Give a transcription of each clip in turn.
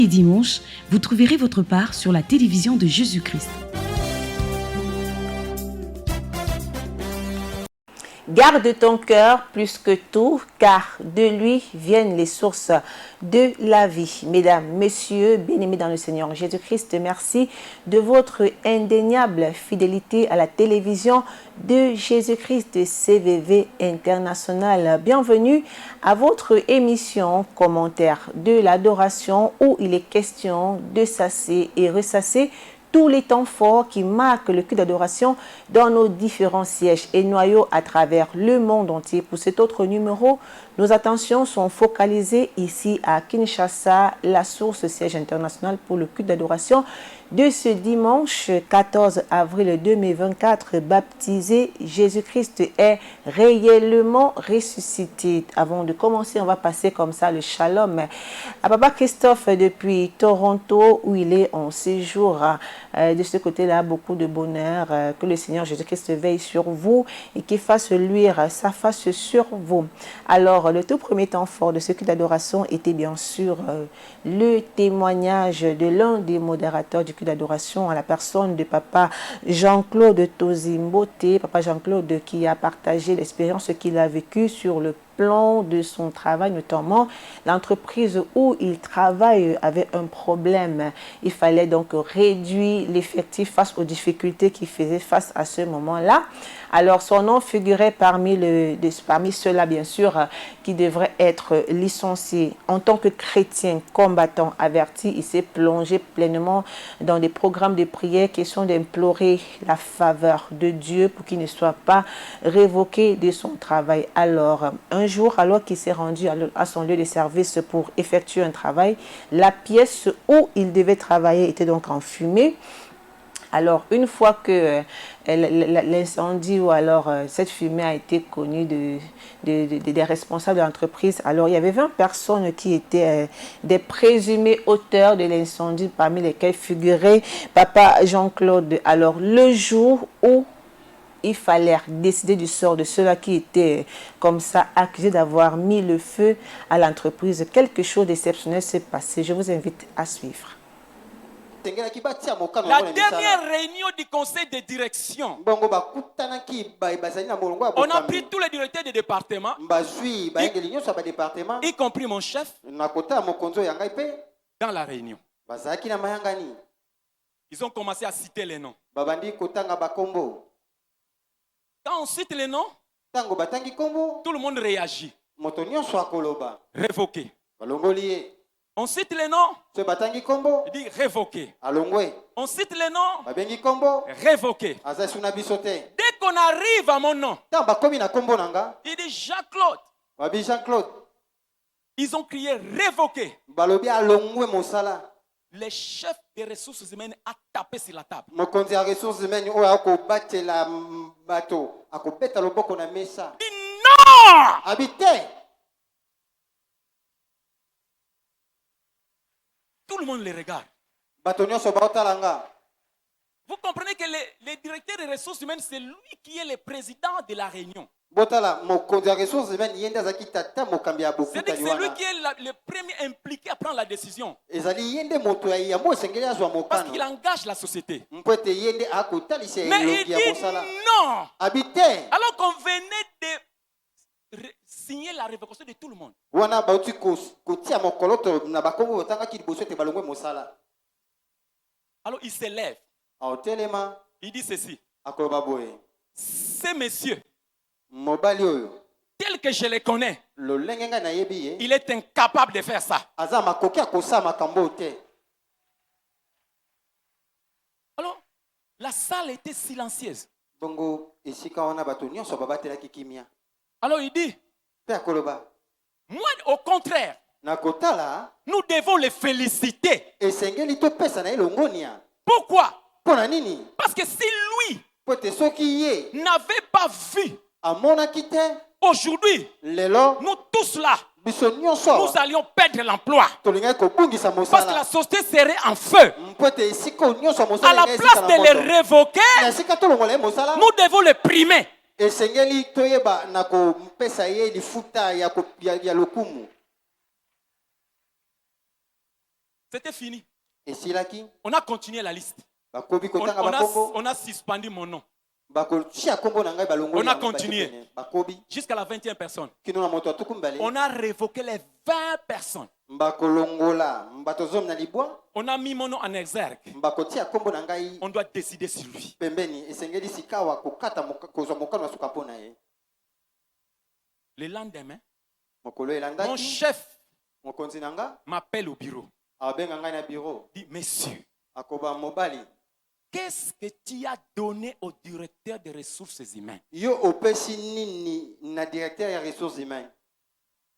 Et dimanche, vous trouverez votre part sur la télévision de Jésus-Christ. Garde ton cœur plus que tout, car de lui viennent les sources de la vie. Mesdames, messieurs, bien-aimés dans le Seigneur Jésus-Christ, merci de votre indéniable fidélité à la télévision de Jésus-Christ CVV International. Bienvenue à votre émission Commentaire de l'adoration où il est question de sasser et ressasser tous les temps forts qui marquent le culte d'adoration dans nos différents sièges et noyaux à travers le monde entier. Pour cet autre numéro, nos attentions sont focalisées ici à Kinshasa, la source siège international pour le culte d'adoration de ce dimanche 14 avril 2024, baptisé. Jésus-Christ est réellement ressuscité. Avant de commencer, on va passer comme ça le shalom à Papa Christophe depuis Toronto où il est en séjour. De ce côté-là, beaucoup de bonheur, que le Seigneur Jésus-Christ veille sur vous et qu'il fasse luire sa face sur vous. Alors, le tout premier temps fort de ce culte d'adoration était bien sûr le témoignage de l'un des modérateurs du culte d'adoration à la personne de Papa Jean-Claude Tozimbote, Papa Jean-Claude qui a partagé l'expérience qu'il a vécue sur le plan de son travail, notamment l'entreprise où il travaille avait un problème. Il fallait donc réduire l'effectif face aux difficultés qu'il faisait face à ce moment-là. Alors, son nom figurait parmi ceux-là, bien sûr, qui devraient être licenciés. En tant que chrétien combattant averti, il s'est plongé pleinement dans des programmes de prière, question d'implorer la faveur de Dieu pour qu'il ne soit pas révoqué de son travail. Alors, un jour, alors qu'il s'est rendu à son lieu de service pour effectuer un travail, la pièce où il devait travailler était donc en fumée. Alors, une fois que l'incendie ou alors cette fumée a été connue des responsables de l'entreprise, alors il y avait 20 personnes qui étaient des présumés auteurs de l'incendie, parmi lesquels figurait Papa Jean-Claude. Alors, le jour où il fallait décider du sort de ceux-là qui étaient comme ça accusés d'avoir mis le feu à l'entreprise, quelque chose d'exceptionnel s'est passé. Je vous invite à suivre. La dernière réunion du conseil de direction, on a pris tous les directeurs des départements, y compris mon chef, dans la réunion. Ils ont commencé à citer les noms. Quand on cite les noms, tout le monde réagit. Révoqué. On cite les noms, il dit révoqué. On cite les noms, révoqué. Dès qu'on arrive à mon nom, il dit Jean-Claude. Ils ont crié révoqué. Les chefs des ressources humaines a tapé sur la table. Dit non! Tout le monde les regarde. Vous comprenez que le directeur des ressources humaines, c'est lui qui est le président de la réunion. C'est-à-dire que c'est lui qui est le premier impliqué à prendre la décision. Parce qu'il engage la société. Mais il dit non. Alors qu'on venait de signer la révocation de tout le monde. Alors il s'élève. Il dit ceci. Ces messieurs, tel que je les connais, il est incapable de faire ça. Alors, la salle était silencieuse. Alors il dit, moi au contraire, nous devons les féliciter. Pourquoi? Parce que si lui n'avait pas vu aujourd'hui, nous tous là, nous allions perdre l'emploi. Parce que la société serait en feu. À la place de les révoquer, nous devons les primer. C'était fini. Et si là qui? On a continué la liste. On a suspendu mon nom. On a continué jusqu'à la 21e personne. On a révoqué les 20 personnes. On a mis mon nom en exergue. On doit décider sur lui. Le lendemain, mon chef m'appelle au bureau. Dit, messieurs, qu'est-ce que tu as donné au directeur des ressources humaines?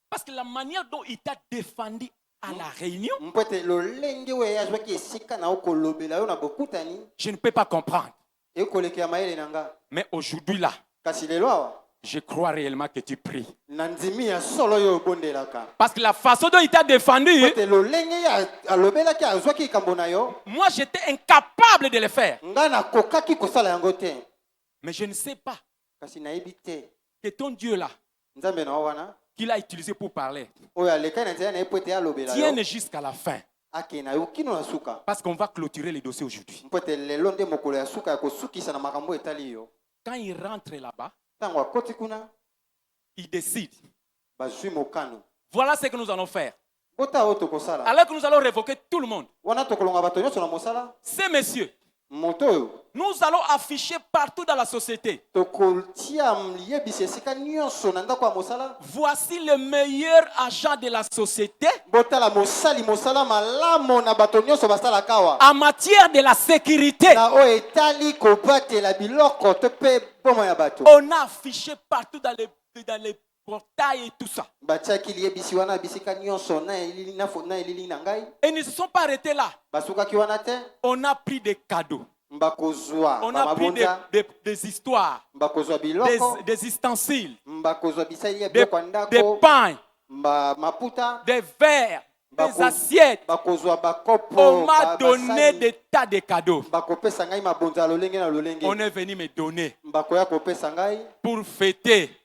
Parce que la manière dont il t'a défendu à la réunion, je ne peux pas comprendre. Mais aujourd'hui là, je crois réellement que tu pries. Parce que la façon dont il t'a défendu, moi j'étais incapable de le faire. Mais je ne sais pas que ton Dieu là, qu'il a utilisé pour parler, tienne jusqu'à la fin. Parce qu'on va clôturer les dossiers aujourd'hui. Quand il rentre là-bas, il décide. Voilà ce que nous allons faire. Alors que nous allons révoquer tout le monde. Ces messieurs, nous allons afficher partout dans la société. Voici le meilleur agent de la société en matière de la sécurité. On a affiché partout dans les portails et tout ça. Et ils ne se sont pas arrêtés là. On a pris des cadeaux. On a pris des histoires, des ustensiles, des pains, des verres, des assiettes. On m'a donné des tas de cadeaux. On est venu me donner pour fêter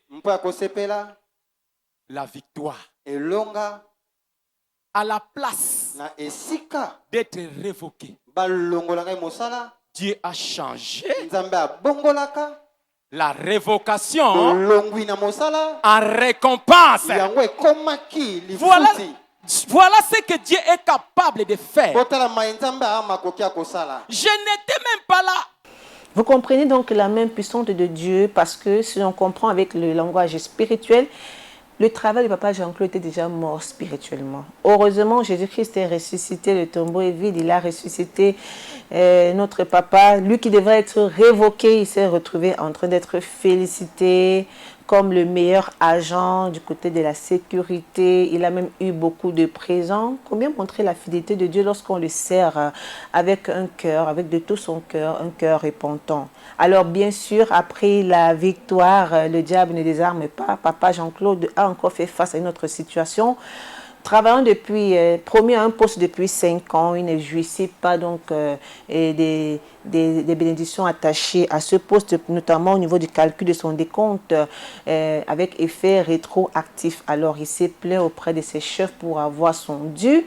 la victoire. À la place d'être révoqué, Dieu a changé la révocation en récompense. Voilà ce que Dieu est capable de faire. Je n'étais même pas là. Vous comprenez donc la main puissante de Dieu, parce que si on comprend avec le langage spirituel, le travail de Papa Jean-Claude était déjà mort spirituellement. Heureusement, Jésus-Christ est ressuscité, le tombeau est vide, il a ressuscité notre papa. Lui qui devrait être révoqué, il s'est retrouvé en train d'être félicité comme le meilleur agent du côté de la sécurité. Il a même eu beaucoup de présents. Combien montrer la fidélité de Dieu lorsqu'on le sert avec un cœur, avec de tout son cœur, un cœur repentant. Alors bien sûr, après la victoire, le diable ne désarme pas. Papa Jean-Claude a encore fait face à une autre situation. Travaillant promis à un poste depuis 5 ans, il ne jouissait pas donc des bénédictions attachées à ce poste, notamment au niveau du calcul de son décompte avec effet rétroactif. Alors il s'est plaint auprès de ses chefs pour avoir son dû.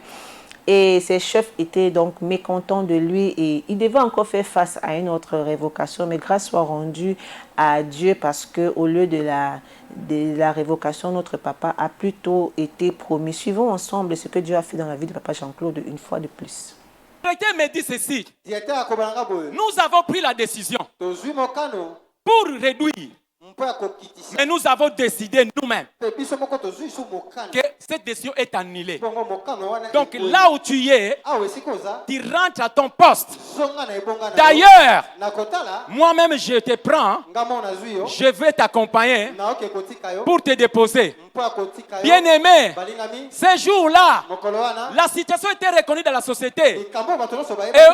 Et ses chefs étaient donc mécontents de lui et il devait encore faire face à une autre révocation. Mais grâce soit rendue à Dieu, parce qu'au lieu de la révocation, notre papa a plutôt été promis. Suivons ensemble ce que Dieu a fait dans la vie de Papa Jean-Claude une fois de plus. Le directeur me dit ceci. Nous avons pris la décision pour réduire. Mais nous avons décidé nous-mêmes que cette décision est annulée. Donc là où tu es, tu rentres à ton poste. D'ailleurs, moi-même je te prends, je vais t'accompagner pour te déposer. Bien-aimé, ces jours-là, la situation était reconnue dans la société. Et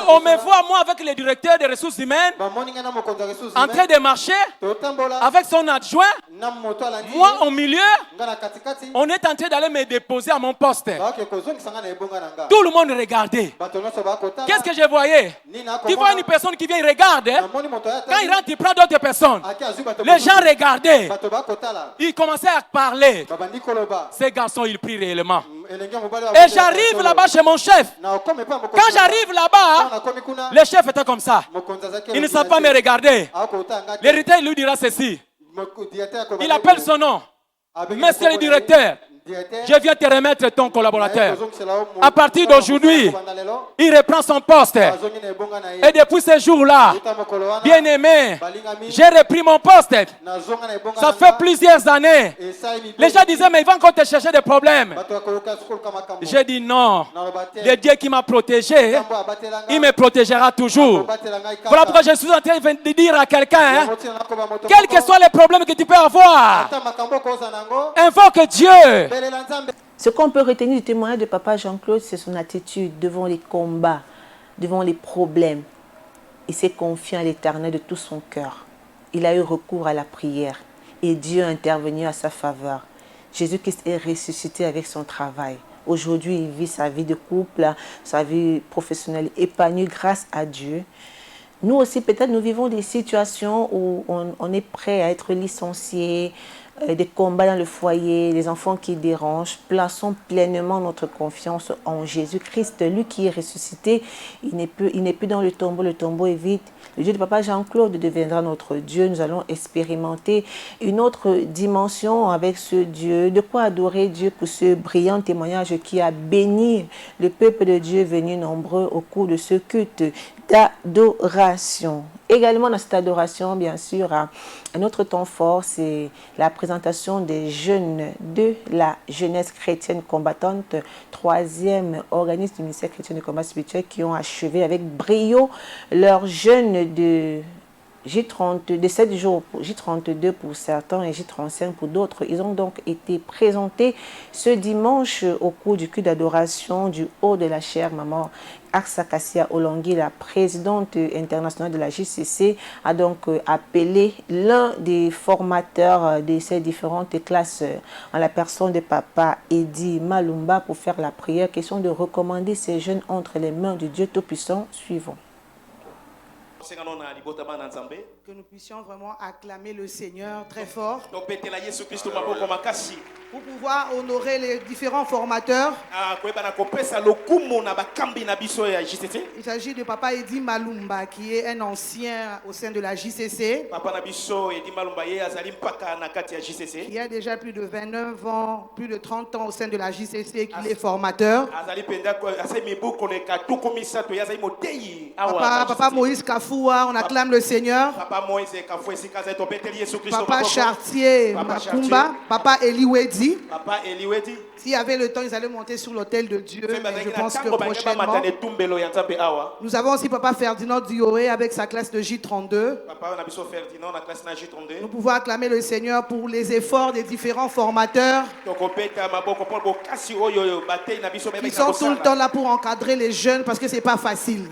on me voit, moi, avec le directeur des ressources humaines, en train de marcher avec son adjoint, moi au milieu, on est en train d'aller me déposer à mon poste. Tout le monde regardait. Qu'est-ce que je voyais? Tu vois une personne qui vient, il regarde. Quand il rentre, il prend d'autres personnes. Les gens regardaient. Ils commençaient à parler. Ces garçons, ils prient réellement. Et j'arrive là-bas chez mon chef. Quand j'arrive là-bas, le chef était comme ça. Il ne sait pas me regarder. L'héritier lui dira ceci. Il appelle son nom. Monsieur le directeur, je viens te remettre ton collaborateur. À partir d'aujourd'hui, il reprend son poste. Et depuis ce jour-là, bien aimé, j'ai repris mon poste. Ça fait plusieurs années. Les gens disaient, mais il va encore te chercher des problèmes. J'ai dit non. Le Dieu qui m'a protégé, il me protégera toujours. Voilà pourquoi je suis en train de dire à quelqu'un, quels que soient les problèmes que tu peux avoir, invoque Dieu. Ce qu'on peut retenir du témoignage de Papa Jean-Claude, c'est son attitude devant les combats, devant les problèmes. Il s'est confié à l'Éternel de tout son cœur. Il a eu recours à la prière et Dieu a intervenu à sa faveur. Jésus-Christ est ressuscité avec son travail. Aujourd'hui, il vit sa vie de couple, sa vie professionnelle épanouie grâce à Dieu. Nous aussi, peut-être, nous vivons des situations où on est prêt à être licencié, des combats dans le foyer, les enfants qui dérangent. Plaçons pleinement notre confiance en Jésus-Christ, lui qui est ressuscité. Il n'est plus dans le tombeau est vide. Le Dieu de Papa Jean-Claude deviendra notre Dieu. Nous allons expérimenter une autre dimension avec ce Dieu. De quoi adorer Dieu pour ce brillant témoignage qui a béni le peuple de Dieu venu nombreux au cours de ce culte d'adoration. Également dans cette adoration, bien sûr, un autre temps fort, c'est la présentation des jeunes de la jeunesse chrétienne combattante, 3e organisme du ministère chrétien de combat spirituel, qui ont achevé avec brio leur jeûne de J30, de 7 jours, J32 pour certains et J35 pour d'autres. Ils ont donc été présentés ce dimanche au cours du culte d'adoration du haut de la chère maman Arsakasia Olongui, la présidente internationale de la JCC, a donc appelé l'un des formateurs de ces différentes classes en la personne de Papa Edi Malumba pour faire la prière. Question de recommander ces jeunes entre les mains du Dieu Tout-Puissant. Suivons. Que nous puissions vraiment acclamer le Seigneur très fort pour pouvoir honorer les différents formateurs. Il s'agit de Papa Edi Malumba qui est un ancien au sein de la JCC, qui a déjà plus de 29 ans, plus de 30 ans au sein de la JCC, qui est formateur. Papa Moïse Kafoua, on acclame le Seigneur. Papa Chartier Makumba, Papa Eliwedi. S'il y avait le temps, ils allaient monter sur l'autel de Dieu, mais je pense que prochainement. Nous avons aussi Papa Ferdinand Dioé avec sa classe de J32. Nous pouvons acclamer le Seigneur pour les efforts des différents formateurs qui sont tout le temps là pour encadrer les jeunes parce que ce n'est pas facile.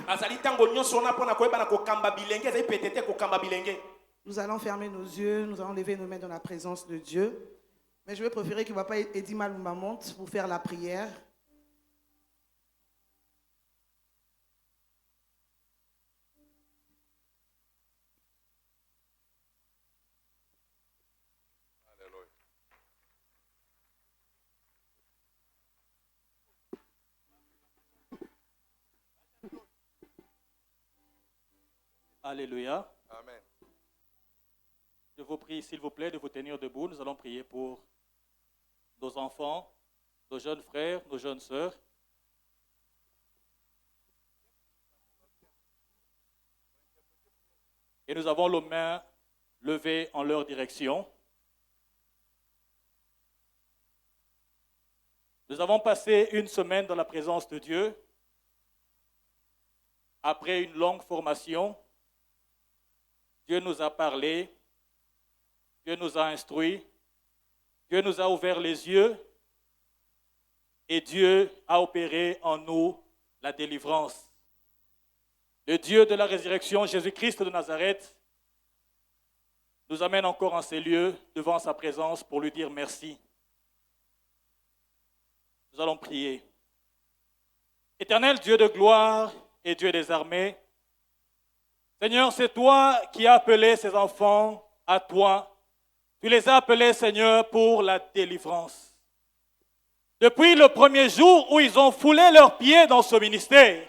Nous allons fermer nos yeux, nous allons lever nos mains dans la présence de Dieu. Mais je vais préférer que Papa Edi Malumba monte pour faire la prière. Alléluia. Amen. Je vous prie, s'il vous plaît, de vous tenir debout. Nous allons prier pour nos enfants, nos jeunes frères, nos jeunes sœurs. Et nous avons les mains levées en leur direction. Nous avons passé une semaine dans la présence de Dieu. Après une longue formation, Dieu nous a parlé, Dieu nous a instruits, Dieu nous a ouvert les yeux et Dieu a opéré en nous la délivrance. Le Dieu de la résurrection, Jésus-Christ de Nazareth, nous amène encore en ces lieux devant sa présence pour lui dire merci. Nous allons prier. Éternel Dieu de gloire et Dieu des armées, Seigneur, c'est toi qui as appelé ces enfants à toi. Tu les as appelés, Seigneur, pour la délivrance. Depuis le premier jour où ils ont foulé leurs pieds dans ce ministère,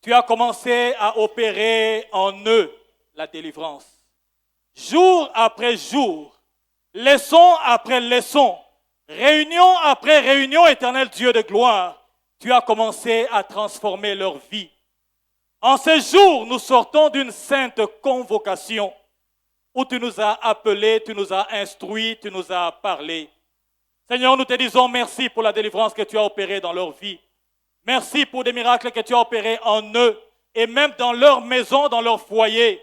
tu as commencé à opérer en eux la délivrance. Jour après jour, leçon après leçon, réunion après réunion, éternel Dieu de gloire, tu as commencé à transformer leur vie. En ce jour, nous sortons d'une sainte convocation où tu nous as appelés, tu nous as instruits, tu nous as parlé. Seigneur, nous te disons merci pour la délivrance que tu as opérée dans leur vie. Merci pour des miracles que tu as opérés en eux et même dans leur maison, dans leur foyer.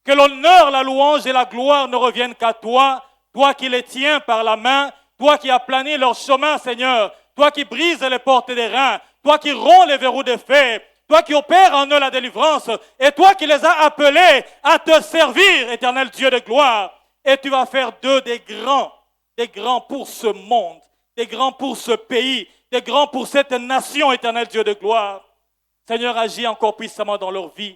Que l'honneur, la louange et la gloire ne reviennent qu'à toi, toi qui les tiens par la main, toi qui aplanis leur chemin, Seigneur, toi qui brises les portes des reins, toi qui romps les verrous des fers, toi qui opères en eux la délivrance, et toi qui les as appelés à te servir, éternel Dieu de gloire. Et tu vas faire d'eux des grands pour ce monde, des grands pour ce pays, des grands pour cette nation, éternel Dieu de gloire. Seigneur, agis encore puissamment dans leur vie.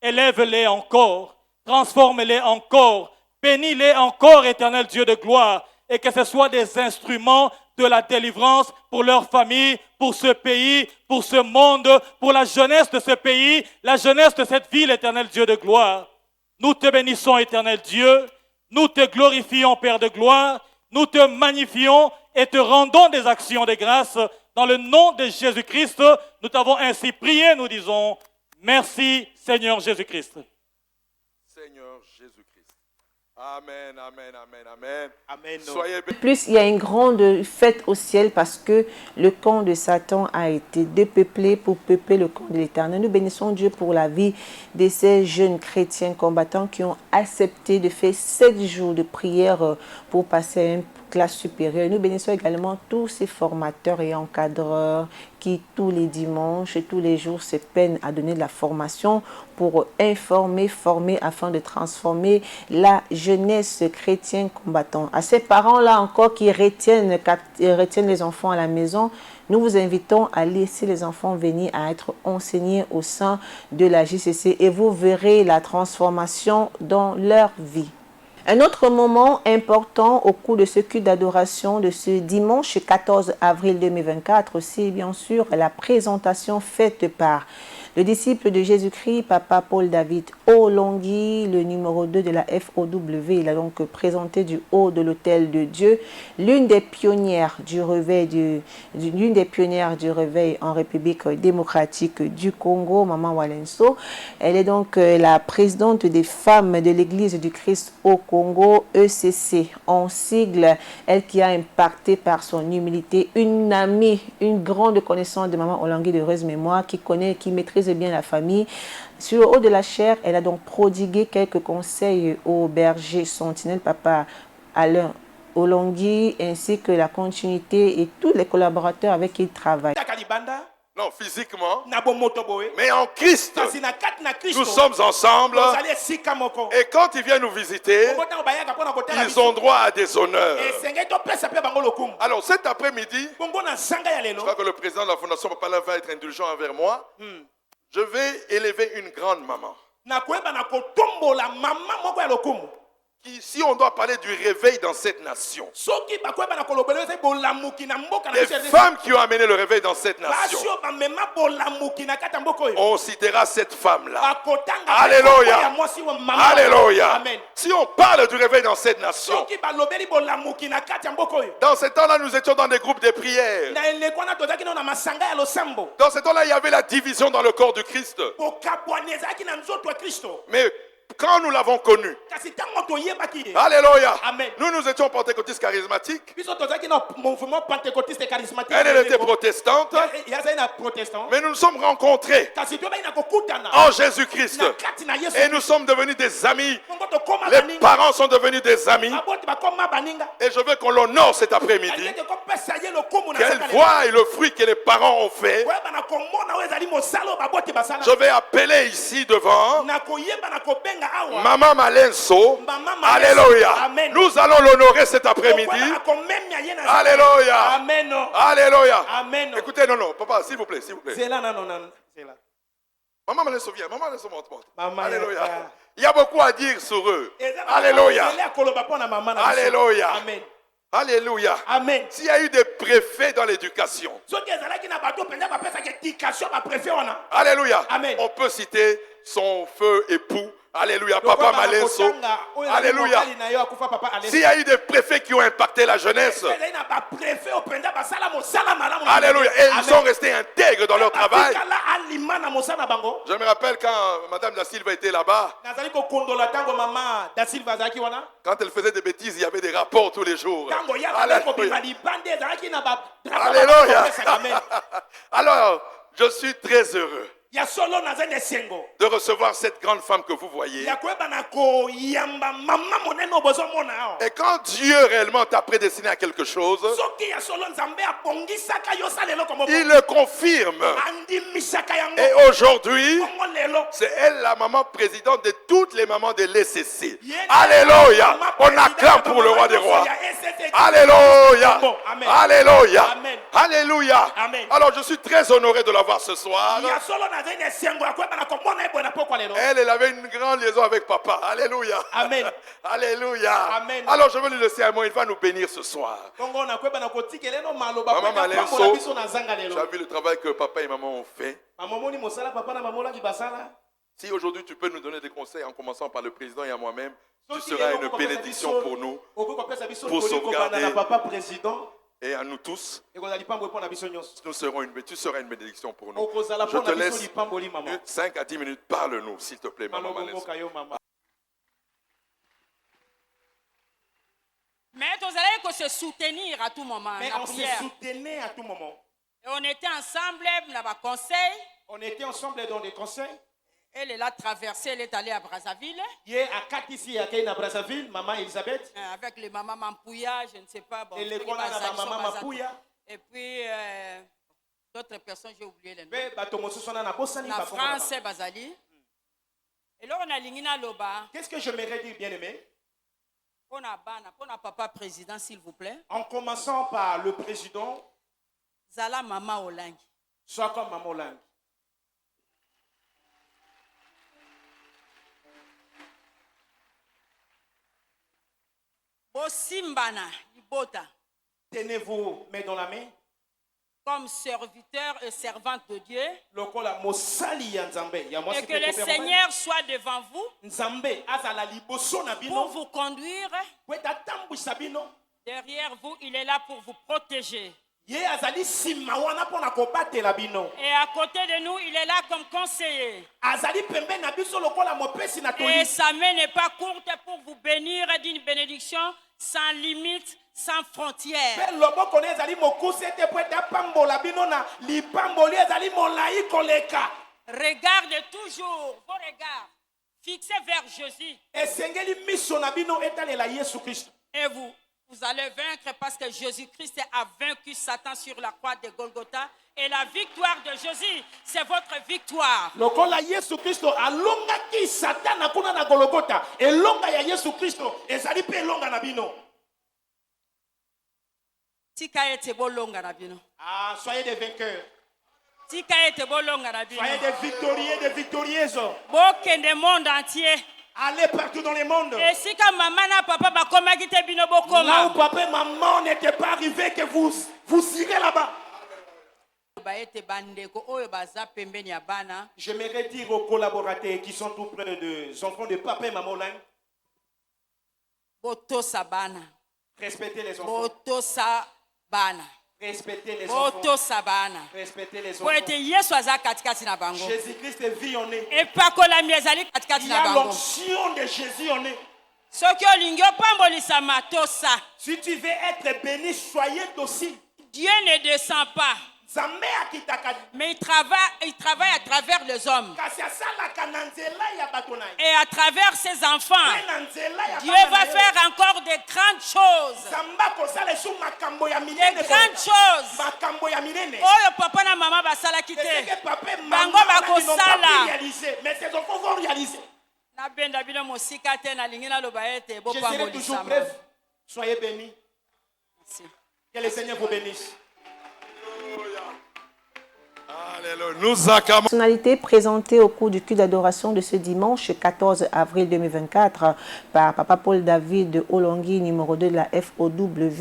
Élève-les encore, transforme-les encore, bénis-les encore, éternel Dieu de gloire, et que ce soit des instruments de la délivrance pour leur famille, pour ce pays, pour ce monde, pour la jeunesse de ce pays, la jeunesse de cette ville, éternel Dieu de gloire. Nous te bénissons, éternel Dieu, nous te glorifions, Père de gloire, nous te magnifions et te rendons des actions de grâce. Dans le nom de Jésus-Christ, nous t'avons ainsi prié, nous disons, merci Seigneur Jésus-Christ. Seigneur Jésus-Christ. Amen, amen, amen, amen. Amen. Soyez bénis. Plus, il y a une grande fête au ciel parce que le camp de Satan a été dépeuplé pour peupler le camp de l'Éternel. Nous bénissons Dieu pour la vie de ces jeunes chrétiens combattants qui ont accepté de faire 7 jours de prière pour passer à une classe supérieure. Nous bénissons également tous ces formateurs et encadreurs qui tous les dimanches et tous les jours se peinent à donner de la formation pour informer, former afin de transformer la jeunesse chrétienne combattante. À ces parents-là encore qui retiennent les enfants à la maison, nous vous invitons à laisser les enfants venir à être enseignés au sein de la JCC et vous verrez la transformation dans leur vie. Un autre moment important au cours de ce culte d'adoration de ce dimanche 14 avril 2024, c'est bien sûr la présentation faite par le disciple de Jésus-Christ, Papa Paul David Olongui, le numéro 2 de la FOW. Il a donc présenté du haut de l'autel de Dieu l'une des pionnières du réveil en République démocratique du Congo, Maman Walenso. Elle est donc la présidente des femmes de l'Église du Christ au Congo, ECC, en sigle. Elle qui a impacté par son humilité une amie, une grande connaissance de Maman Olongui de heureuse mémoire, qui connaît, qui maîtrise bien la famille. Sur le haut de la chair, elle a donc prodigué quelques conseils au berger sentinelle, Papa Alain Olongui, ainsi que la continuité et tous les collaborateurs avec qui il travaille. Non, physiquement, mais en Christ, nous sommes ensemble. Et quand ils viennent nous visiter, ils ont droit à des honneurs. Alors cet après-midi, je crois que le président de la Fondation Papa Alain va être indulgent envers moi. Je vais élever une grande maman. Si on doit parler du réveil dans cette nation, les femmes qui ont amené le réveil dans cette nation, on citera cette femme-là. Alléluia. Alléluia. Si on parle du réveil dans cette nation, dans ce temps-là, nous étions dans des groupes de prière. Dans ce temps-là, il y avait la division dans le corps du Christ. Mais quand nous l'avons connu, alléluia, nous étions pentecôtistes charismatiques. Elle était protestante. Mais nous nous sommes rencontrés en Jésus-Christ. Et nous sommes devenus des amis. Les parents sont devenus des amis. Et je veux qu'on l'honore cet après-midi. Qu'elle voie le fruit que les parents ont fait. Je vais appeler ici devant Maman Malenso. Alléluia. Nous allons l'honorer cet après-midi. Alléluia. Alléluia. Écoutez, non, papa, s'il vous plaît, s'il vous plaît. Maman Malenso vient. Maman Malenso monte. Alléluia. Il y a beaucoup à dire sur eux. Alléluia. Alléluia. Alléluia. Amen. S'il y a eu des préfets dans l'éducation. Alléluia. Amen. On peut citer son feu époux. Alléluia. Papa Malenso. Alléluia. S'il y a eu des préfets qui ont impacté la jeunesse. Alléluia. Et ils sont restés intègres dans leur travail. Je me rappelle quand Madame Da Silva était là-bas. Quand elle faisait des bêtises, il y avait des rapports tous les jours. Alléluia. Alléluia. Alors, je suis très heureux de recevoir cette grande femme que vous voyez. Et quand Dieu réellement t'a prédestiné à quelque chose, il le confirme. Et aujourd'hui, c'est elle la maman présidente de toutes les mamans de l'ECC. Alléluia. On acclame pour le roi des rois. Alléluia. Alléluia. Alléluia. Alors je suis très honoré de la voir ce soir. Elle avait une grande liaison avec papa. Alléluia. Amen. Alléluia. Amen. Alors je vais lui laisser un mot. Il va nous bénir ce soir. Maman Malenso, tu as vu le travail que papa et maman ont fait. Si aujourd'hui tu peux nous donner des conseils en commençant par le président et à moi-même, tu seras une bénédiction pour nous, pour sauvegarder. Et à nous tous, tu seras une bénédiction pour nous. Je te laisse 5 à 10 minutes. Parle-nous, s'il te plaît, maman Malenso. Mais vous allez se soutenir à tout moment. Mais on se soutenait à tout moment. Et on était ensemble dans les conseils. On était ensemble dans des conseils. Elle est là traversée, elle est allée à Brazzaville. Hier à Katisi, à Brazzaville, maman Elisabeth. Avec les mamans Mampouya, je ne sais pas. Bon, et les maman Mampouya. Et puis d'autres personnes, j'ai oublié les noms. La France, Bazali. Et là, on a l'ingina loba. Qu'est-ce que je m'aimerais dire, bien-aimé? Pour papa président, s'il vous plaît. En commençant par le président. Zala Mama Olangi. Soit comme Maman Olangi. Tenez-vous main dans la main. Comme serviteur et servante de Dieu. Et que le Seigneur soit devant vous. Pour vous conduire. Derrière vous, il est là pour vous protéger. Et à côté de nous, il est là comme conseiller. Et sa main n'est pas courte pour vous bénir d'une bénédiction sans limite, sans frontières. Regardez toujours vos regards fixés vers Jésus. Et vous allez vaincre parce que Jésus-Christ a vaincu Satan sur la croix de Golgotha. Et la victoire de Jésus, c'est votre victoire. Ah, soyez des vainqueurs. Soyez des victorieux, des victorieuses. Monde entier. Allez partout dans le monde. Et si comme maman et papa là où papa et maman n'étaient pas arrivés, que vous irez là-bas. J'aimerais dire aux collaborateurs qui sont tout près des enfants de papa et maman là. Respectez les enfants. Respectez les enfants. Respectez les enfants. Jésus-Christ vit en eux. Il y a l'onction de Jésus en eux. Si tu veux être béni, soyez docile. Dieu ne descend pas. Mais il travaille à travers les hommes. Et à travers ses enfants, Dieu va faire encore de grandes choses. De grandes choses. Oh, papa et maman basala kite. Bango bakosala. Mais ces enfants vont réaliser. Je serai toujours bref. Soyez bénis. Que le Seigneur vous bénisse. Personnalité présentée au cours du culte d'adoration de ce dimanche 14 avril 2024 par Papa Paul David Olongui, numéro 2 de la FOW.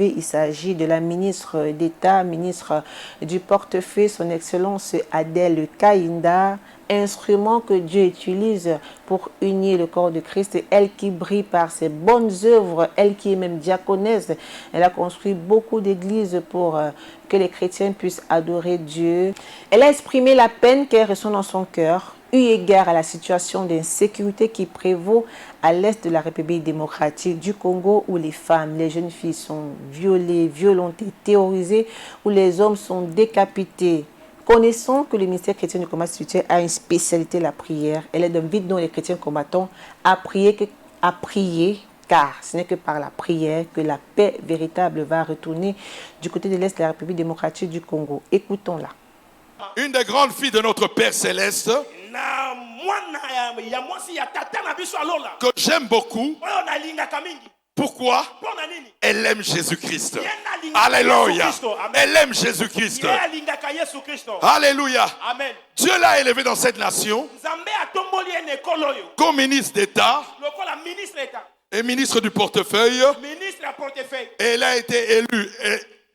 Il s'agit de la ministre d'État, ministre du portefeuille, son Excellence Adèle Kaïnda, instrument que Dieu utilise pour unir le corps de Christ. Elle qui brille par ses bonnes œuvres, elle qui est même diaconesse, elle a construit beaucoup d'églises pour que les chrétiens puissent adorer Dieu. Elle a exprimé la peine qu'elle ressent dans son cœur, eu égard à la situation d'insécurité qui prévaut à l'est de la République démocratique du Congo, où les femmes, les jeunes filles sont violées, violentées, terrorisées, où les hommes sont décapités. Connaissant que le ministère chrétien du combat spirituel a une spécialité, la prière, elle est d'un but dont les chrétiens combattants à prier, car ce n'est que par la prière que la paix véritable va retourner du côté de l'Est de la République démocratique du Congo. Écoutons-la. Une des grandes filles de notre Père Céleste, que j'aime beaucoup. Pourquoi? Elle aime Jésus-Christ. Alléluia. Elle aime Jésus-Christ. Alléluia. Dieu l'a élevé dans cette nation comme ministre d'État et ministre du portefeuille. Et elle a été élue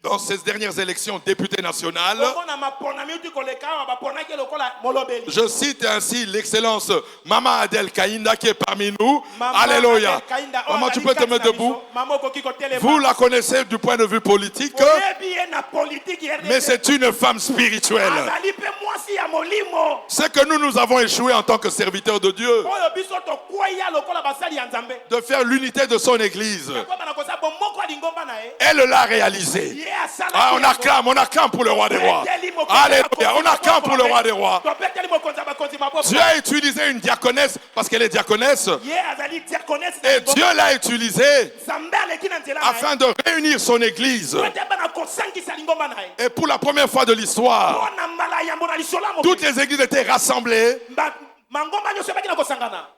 dans ces dernières élections député national. Je cite ainsi l'excellence Maman Adèle Kaïnda qui est parmi nous. Alléluia. Maman, tu peux te mettre debout. Vous la connaissez du point de vue politique, mais c'est une femme spirituelle. C'est que nous avons échoué en tant que serviteurs de Dieu de faire l'unité de son église. Elle l'a réalisé. Ah, on acclame pour le roi des rois. Alléluia, on acclame pour le roi des rois. Dieu a utilisé une diaconesse parce qu'elle est diaconesse. Et Dieu l'a utilisée afin de réunir son église. Et pour la première fois de l'histoire, toutes les églises étaient rassemblées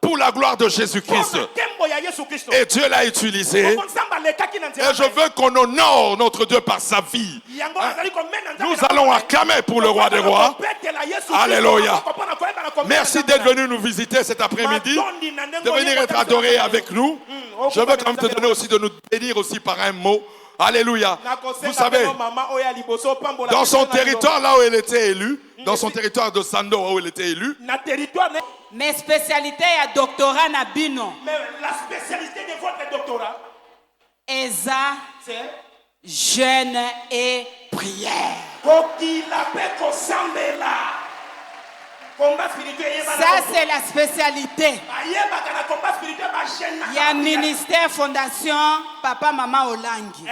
pour la gloire de Jésus-Christ. Et Dieu l'a utilisé. Et je veux qu'on honore notre Dieu par sa vie. Nous allons acclamer pour le roi des rois. Alléluia. Merci d'être venu nous visiter cet après-midi, de venir être adoré avec nous. Je veux quand même te donner aussi de nous bénir aussi par un mot. Alléluia. Vous savez, dans son territoire, là où elle était élue, dans son territoire de Sando, où elle était élue, mes spécialités à doctorat Nabino. Mais la spécialité de votre doctorat, Eza, jeûne et prière. Ça, c'est la spécialité. Il y a ministère, fondation, papa, maman, Olangi.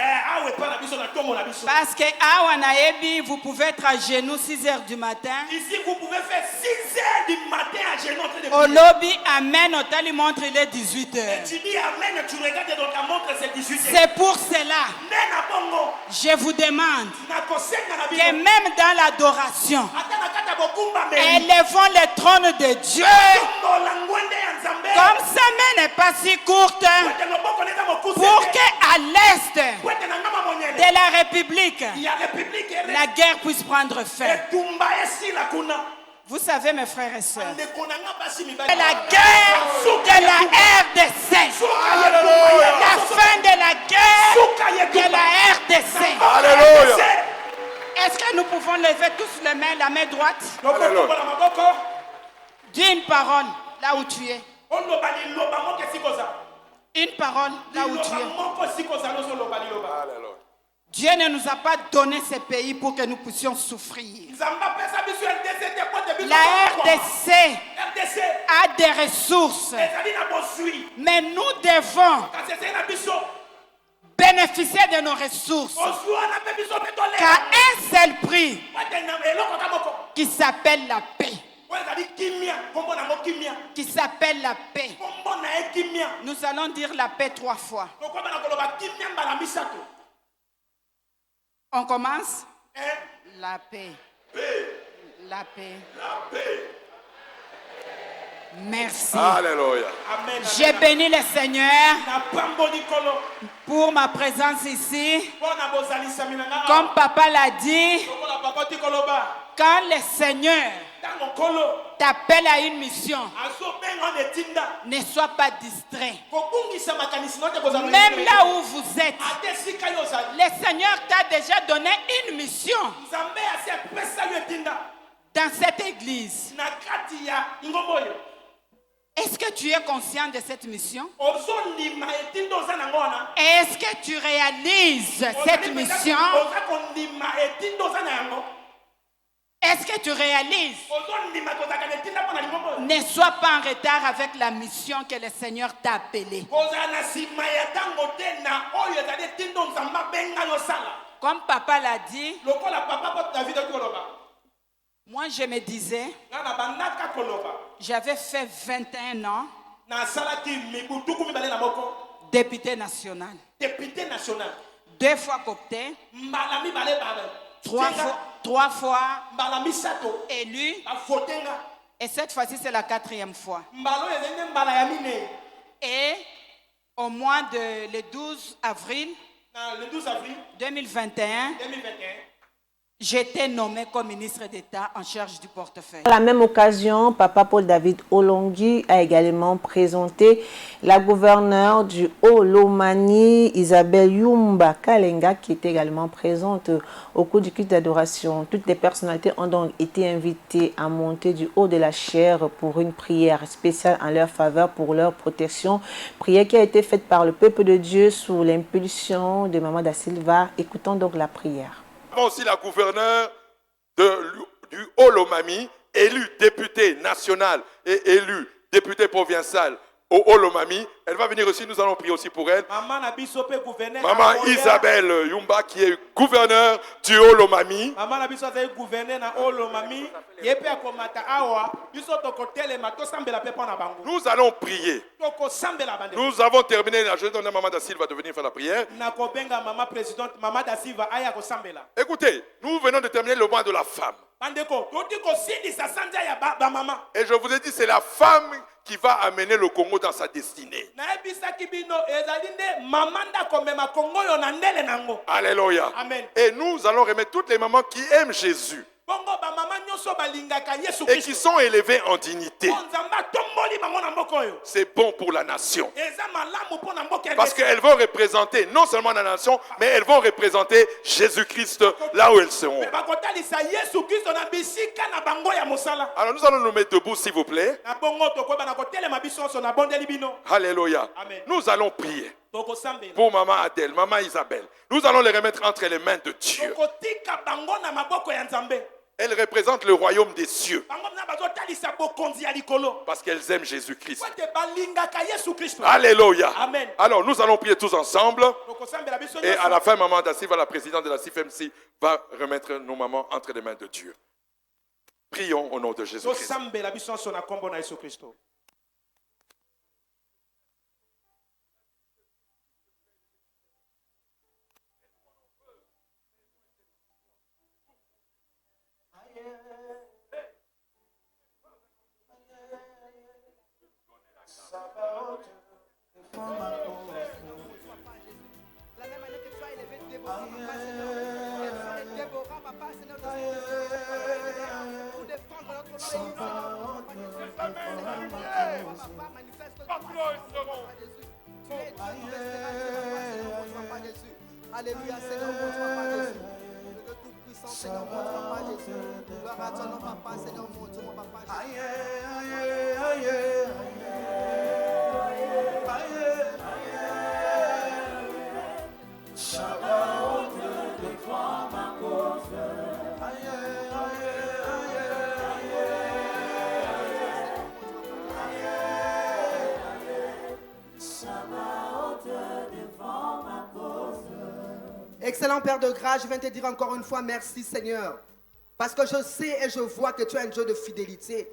Parce que à Wanaebi, vous pouvez être à genoux 6 heures du matin. Ici, vous pouvez faire 6 heures du matin à genoux. Au lobby, amen, au tali montre, il est 18 heures. Et tu dis amen, tu regardes dans ta montre, c'est 18 heures. C'est pour cela, je vous demande que même dans l'adoration, élevons le trône de Dieu. Comme sa main n'est pas si courte, pour qu'à l'est de la République, la guerre puisse prendre fin. Vous savez, mes frères et sœurs, la guerre de la RDC, la fin de la guerre de la RDC. Alléluia. Est-ce que nous pouvons lever tous les mains, la main droite? Dis une parole là où tu es. Une parole là où tu es. Dieu ne nous a pas donné ce pays pour que nous puissions souffrir. La RDC a des ressources, mais nous devons bénéficier de nos ressources qu'à un seul prix qui s'appelle la paix. Qui s'appelle la paix. Nous allons dire la paix 3 fois. On commence. La paix. La paix. Merci. Alléluia. J'ai béni le Seigneur pour ma présence ici. Comme papa l'a dit, Quand le Seigneur t'appelle à une mission, ne sois pas distrait. Même là où vous êtes, le Seigneur t'a déjà donné une mission dans cette église. Est-ce que tu es conscient de cette mission? Est-ce que tu réalises cette mission? Est-ce que tu réalises? Ne sois pas en retard avec la mission que le Seigneur t'a appelée. Comme papa l'a dit, moi je me disais, j'avais fait 21 ans député national. 2 fois copté, 3 fois élu, et cette fois-ci c'est la 4e fois. Et au mois de le 12 avril 2021, j'étais nommé comme ministre d'État en charge du portefeuille. À la même occasion, Papa Paul David Olongi a également présenté la gouverneure du Haut-Lomami, Isabelle Yumba Kalenga, qui était également présente au cours du culte d'adoration. Toutes les personnalités ont donc été invitées à monter du haut de la chaire pour une prière spéciale en leur faveur, pour leur protection. Prière qui a été faite par le peuple de Dieu sous l'impulsion de Maman Da Silva. Écoutons donc la prière. Aussi la gouverneure du Haut-Lomami, élue députée nationale et élue députée provinciale au Haut-Lomami. Elle va venir aussi, nous allons prier aussi pour elle. Maman Isabelle Yumba, qui est gouverneure du Haut-Lomami. Nous allons prier. Nous avons terminé. Je vais donner à Maman Da Silva de venir faire la prière. Écoutez, nous venons de terminer le mois de la femme. Et je vous ai dit, c'est la femme qui va amener le Congo dans sa destinée. Alléluia. Amen. Et nous allons remettre toutes les mamans qui aiment Jésus et qui sont élevées en dignité. C'est bon pour la nation. Parce qu'elles vont représenter non seulement la nation, mais elles vont représenter Jésus-Christ là où elles seront. Alors nous allons nous mettre debout, s'il vous plaît. Alléluia. Nous allons prier pour Maman Adèle, Maman Isabelle. Nous allons les remettre entre les mains de Dieu. Elles représentent le royaume des cieux parce qu'elles aiment Jésus-Christ. Alléluia. Amen. Alors nous allons prier tous ensemble. Et à la fin, Maman Da Silva, la présidente de la CIFMC, va remettre nos mamans entre les mains de Dieu. Prions au nom de Jésus-Christ. La même année que tu as élevé Déborah, papa, Seigneur, pour défendre notre nom, papa, manifeste-toi, tu es Dieu, Jésus. Alléluia, Seigneur, mon papa Jésus. Le Tout-Puissant, Seigneur, mon papa Jésus. Gloire à toi, non, papa, Seigneur, mon Dieu, mon papa Jésus. Excellent Père de grâce, je viens te dire encore une fois merci Seigneur. Parce que je sais et je vois que tu es un Dieu de fidélité.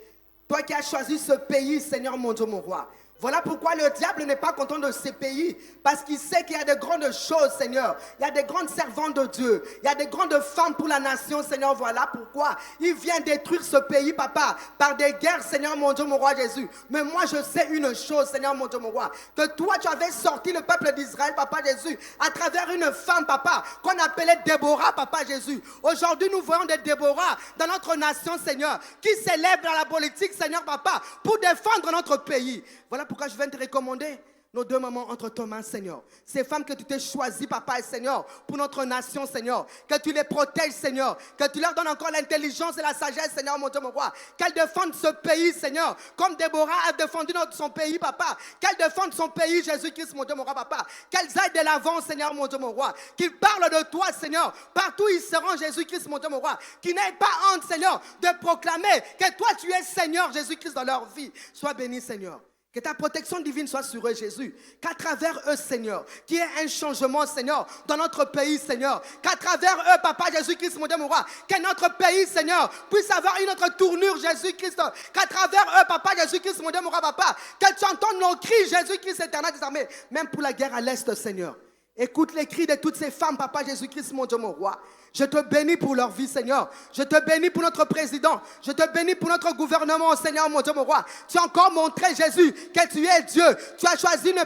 Toi qui as choisi ce pays, Seigneur mon Dieu, mon roi. Voilà pourquoi le diable n'est pas content de ces pays, parce qu'il sait qu'il y a de grandes choses, Seigneur. Il y a des grandes servantes de Dieu. Il y a des grandes femmes pour la nation, Seigneur. Voilà pourquoi il vient détruire ce pays, Papa, par des guerres, Seigneur mon Dieu, mon roi Jésus. Mais moi, je sais une chose, Seigneur mon Dieu, mon roi, que toi, tu avais sorti le peuple d'Israël, Papa Jésus, à travers une femme, Papa, qu'on appelait Déborah, Papa Jésus. Aujourd'hui, nous voyons des Déborah dans notre nation, Seigneur, qui s'élèvent dans la politique, Seigneur, Papa, pour défendre notre pays. Voilà pourquoi je viens te recommander nos deux mamans entre tes mains, Seigneur. Ces femmes que tu t'es choisies, Papa et Seigneur, pour notre nation, Seigneur. Que tu les protèges, Seigneur. Que tu leur donnes encore l'intelligence et la sagesse, Seigneur, mon Dieu, mon roi. Qu'elles défendent ce pays, Seigneur. Comme Déborah a défendu son pays, Papa. Qu'elles défendent son pays, Jésus-Christ, mon Dieu, mon roi, Papa. Qu'elles aillent de l'avant, Seigneur, mon Dieu, mon roi. Qu'ils parlent de toi, Seigneur. Partout ils seront, Jésus-Christ, mon Dieu, mon roi. Qu'ils n'aient pas honte, Seigneur, de proclamer que toi, tu es Seigneur, Jésus-Christ, dans leur vie. Sois béni, Seigneur. Que ta protection divine soit sur eux, Jésus. Qu'à travers eux, Seigneur, qu'il y ait un changement, Seigneur, dans notre pays, Seigneur. Qu'à travers eux, Papa Jésus-Christ, mon Dieu, mon roi, que notre pays, Seigneur, puisse avoir une autre tournure, Jésus-Christ. Qu'à travers eux, Papa Jésus-Christ, mon Dieu, mon roi, Papa, que tu entendes nos cris, Jésus-Christ éternel des armées, même pour la guerre à l'Est, Seigneur. Écoute les cris de toutes ces femmes, Papa Jésus-Christ, mon Dieu, mon roi. Je te bénis pour leur vie, Seigneur. Je te bénis pour notre président. Je te bénis pour notre gouvernement, Seigneur, mon Dieu, mon roi. Tu as encore montré, Jésus, que tu es Dieu. Tu as choisi une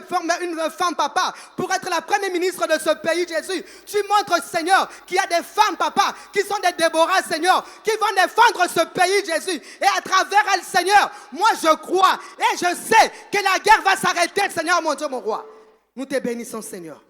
femme, Papa, pour être la première ministre de ce pays, Jésus. Tu montres, Seigneur, qu'il y a des femmes, Papa, qui sont des Déborah, Seigneur, qui vont défendre ce pays, Jésus. Et à travers elles, Seigneur, moi je crois et je sais que la guerre va s'arrêter, Seigneur, mon Dieu, mon roi. Nous te bénissons, Seigneur.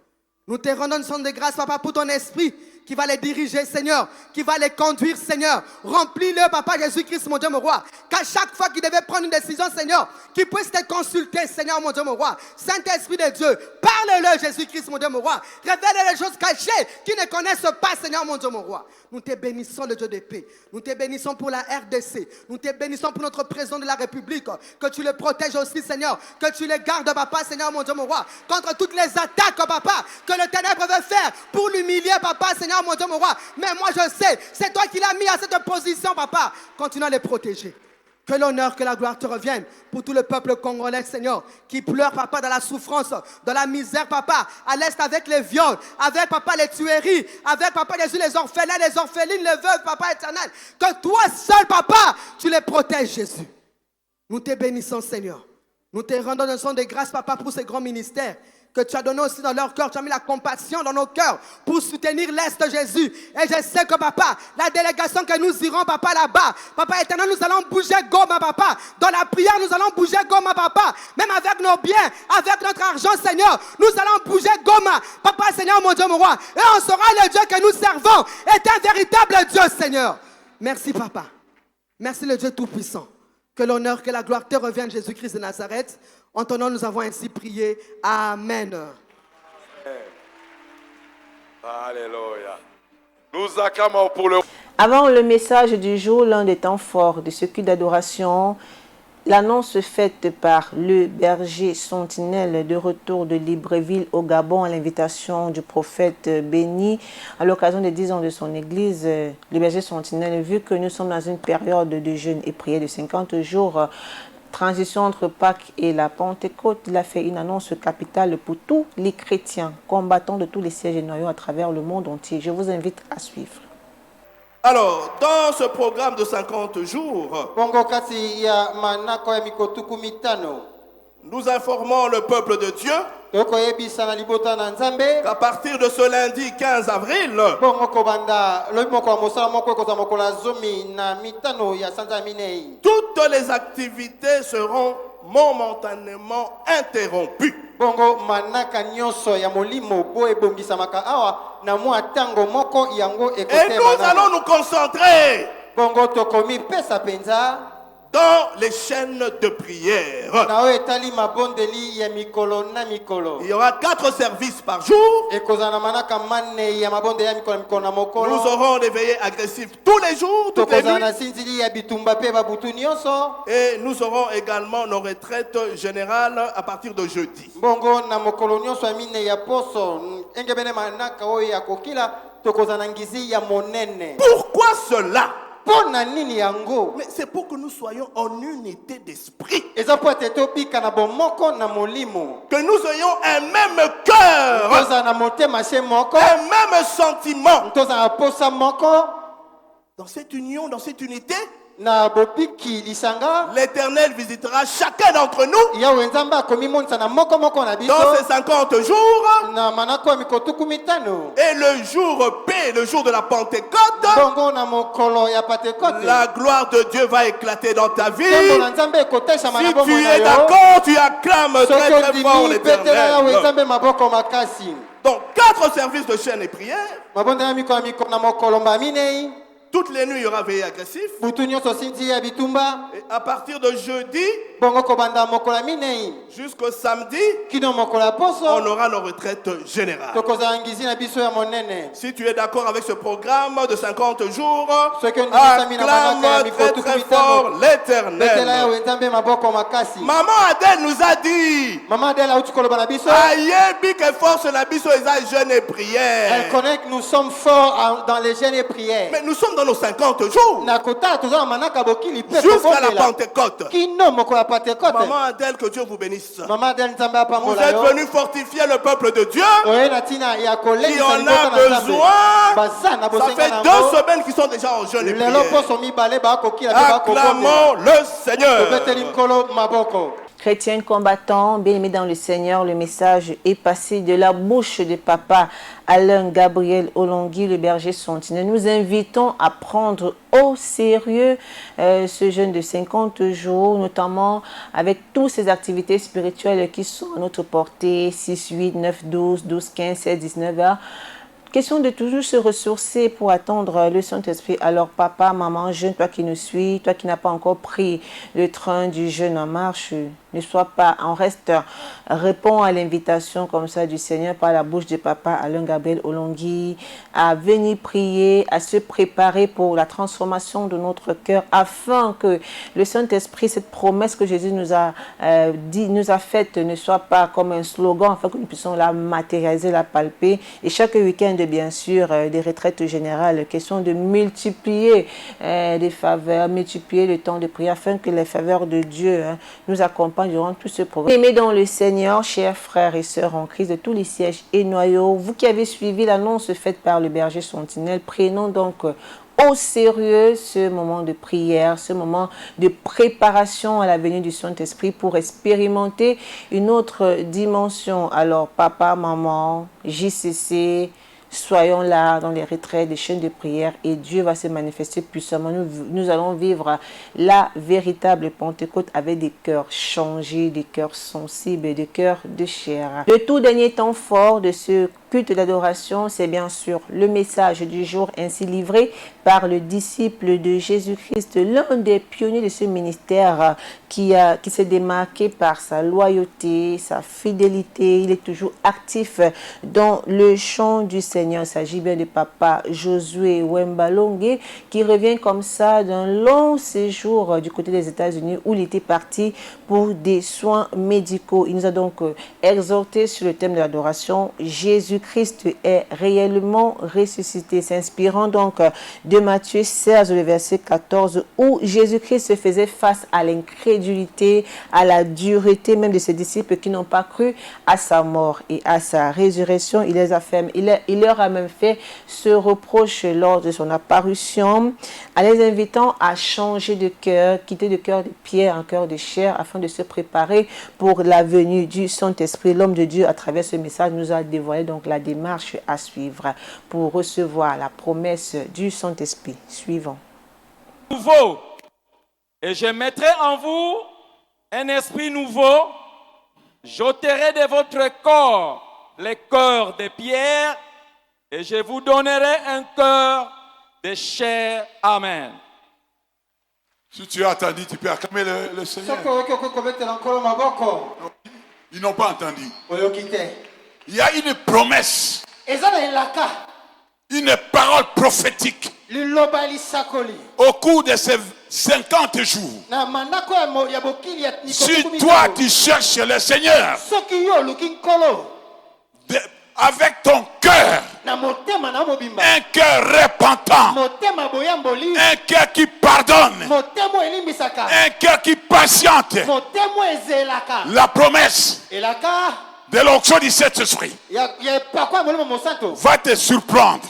Nous te rendons une sonde de grâce, Papa, pour ton esprit qui va les diriger, Seigneur, qui va les conduire, Seigneur. Remplis-le, Papa Jésus-Christ, mon Dieu, mon roi. Qu'à chaque fois qu'ils devaient prendre une décision, Seigneur, qu'ils puissent te consulter, Seigneur, mon Dieu, mon roi. Saint-Esprit de Dieu, parle-le, Jésus-Christ, mon Dieu, mon roi. Révèle les choses cachées qu'ils ne connaissent pas, Seigneur, mon Dieu, mon roi. Nous te bénissons, le Dieu de paix. Nous te bénissons pour la RDC. Nous te bénissons pour notre président de la République. Que tu le protèges aussi, Seigneur. Que tu le gardes, Papa, Seigneur, mon Dieu, mon roi. Contre toutes les attaques, Papa, que le ténèbre veut faire pour l'humilier, Papa, Seigneur, mon Dieu, mon roi. Mais moi, je sais, c'est toi qui l'as mis à cette position, Papa. Continue à les protéger. Que l'honneur, que la gloire te revienne pour tout le peuple congolais, Seigneur, qui pleure, Papa, dans la souffrance, dans la misère, Papa, à l'Est avec les viols, avec, Papa, les tueries, avec, Papa, Jésus, les orphelins, les orphelines, les veuves, Papa éternel. Que toi seul, Papa, tu les protèges, Jésus. Nous te bénissons, Seigneur. Nous te rendons un son de grâce, Papa, pour ces grands ministères que tu as donné aussi dans leur cœur. Tu as mis la compassion dans nos cœurs pour soutenir l'Est, Jésus. Et je sais que, Papa, la délégation que nous irons, Papa, là-bas, Papa éternel, nous allons bouger Goma, Papa. Dans la prière, nous allons bouger Goma, Papa. Même avec nos biens, avec notre argent, Seigneur, nous allons bouger Goma, Papa, Seigneur, mon Dieu, mon roi. Et on saura le Dieu que nous servons est un véritable Dieu, Seigneur. Merci, Papa. Merci, le Dieu Tout-Puissant. Que l'honneur, que la gloire te revienne, Jésus-Christ de Nazareth. En ton nom, nous avons ainsi prié. Amen. Alléluia. Nous acclamons pour le... Avant le message du jour, l'un des temps forts de ce culte d'adoration, l'annonce faite par le berger sentinelle de retour de Libreville au Gabon à l'invitation du prophète béni à l'occasion des 10 ans de son église. Le berger sentinelle, vu que nous sommes dans une période de jeûne et prière de 50 jours, transition entre Pâques et la Pentecôte, il a fait une annonce capitale pour tous les chrétiens, combattants de tous les sièges et noyaux à travers le monde entier. Je vous invite à suivre. Alors, dans ce programme de 50 jours, nous informons le peuple de Dieu qu'à partir de ce lundi 15 avril, toutes les activités seront momentanément interrompues. Et nous allons nous concentrer dans les chaînes de prière. Il y aura 4 services par jour. Nous aurons des veillées agressives tous les jours, toutes les nuits. Et nous aurons également nos retraites générales à partir de jeudi. Pourquoi cela? Mais c'est pour que nous soyons en unité d'esprit. Que nous ayons un même cœur, un même sentiment. Dans cette union, dans cette unité, l'Éternel visitera chacun d'entre nous dans ces 50 jours. Et le jour P, le jour de la Pentecôte, la gloire de Dieu va éclater dans ta vie. Si tu es d'accord, tu acclames très très fort l'Éternel. Donc 4 services de chaîne et prière. Toutes les nuits, il y aura veillée agressif. Et à partir de jeudi jusqu'au samedi, on aura nos retraites générales. Si tu es d'accord avec ce programme de 50 jours, acclame très très fort l'Éternel. Maman Adèle nous a dit, jeûne et prière. Elle connaît que nous sommes forts dans les jeûnes et prières. Mais nous sommes dans nos 50 jours. Jusqu'à la Pentecôte. Maman Adèle, que Dieu vous bénisse. Vous êtes venu fortifier le peuple de Dieu qui en a besoin. Ça fait 2 semaines qu'ils sont déjà en jeûne et prière. Acclamons le Seigneur. Chrétiens combattants, bien-aimés dans le Seigneur, le message est passé de la bouche de papa Alain Gabriel Olongui, le berger sentinelle. Nous invitons à prendre au sérieux ce jeûne de 50 jours, notamment avec toutes ces activités spirituelles qui sont à notre portée, 6, 8, 9, 12, 12, 15, 16, 19 heures. Question de toujours se ressourcer pour attendre le Saint-Esprit. Alors papa, maman, jeune, toi qui nous suis, toi qui n'as pas encore pris le train du jeûne en marche, ne sois pas en reste. Réponds à l'invitation comme ça du Seigneur par la bouche de papa Alain Gabriel Olongui à venir prier, à se préparer pour la transformation de notre cœur afin que le Saint-Esprit, cette promesse que Jésus nous a faite ne soit pas comme un slogan, afin que nous puissions la matérialiser, la palper. Et chaque week-end, bien sûr, des retraites générales, question de multiplier les faveurs, multiplier le temps de prière afin que les faveurs de Dieu nous accompagnent durant tout ce programme. Aimés dans le Seigneur, chers frères et sœurs en Christ de tous les sièges et noyaux, vous qui avez suivi l'annonce faite par le berger sentinelle, prenons donc au sérieux ce moment de prière, ce moment de préparation à la venue du Saint-Esprit pour expérimenter une autre dimension. Alors, papa, maman, JCC, soyons là dans les retraites, des chaînes de prière et Dieu va se manifester puissamment. Nous allons vivre la véritable Pentecôte avec des cœurs changés, des cœurs sensibles, des cœurs de chair. Le tout dernier temps fort de ce culte d'adoration, c'est bien sûr le message du jour ainsi livré par le disciple de Jésus-Christ, l'un des pionniers de ce ministère qui s'est démarqué par sa loyauté, sa fidélité. Il est toujours actif dans le chant du Seigneur. Il s'agit bien de papa Josué Wembalongue qui revient comme ça d'un long séjour du côté des États-Unis où il était parti pour des soins médicaux. Il nous a donc exhorté sur le thème de l'adoration. Jésus-Christ est réellement ressuscité, s'inspirant donc de Matthieu 16, le verset 14, où Jésus-Christ se faisait face à l'incrédulité, à la dureté même de ses disciples qui n'ont pas cru à sa mort et à sa résurrection. Il leur a même fait ce reproche lors de son apparition, en les invitant à changer de cœur, quitter le cœur de pierre en cœur de chair, afin de se préparer pour la venue du Saint-Esprit. L'homme de Dieu, à travers ce message, nous a dévoilé donc la démarche à suivre pour recevoir la promesse du Saint-Esprit. Suivant. Nouveau. Et je mettrai en vous un esprit nouveau. J'ôterai de votre corps les cœurs de pierre et je vous donnerai un cœur de chair. Amen. Si tu as entendu, tu peux acclamer le Seigneur. Ils n'ont pas entendu. Il y a une promesse. Une parole prophétique. Au cours de ces 50 jours. Si toi tu cherches le Seigneur avec ton cœur, Un cœur repentant. Un cœur qui pardonne. Un cœur qui patiente. La promesse de l'onction du Saint-Esprit va te surprendre.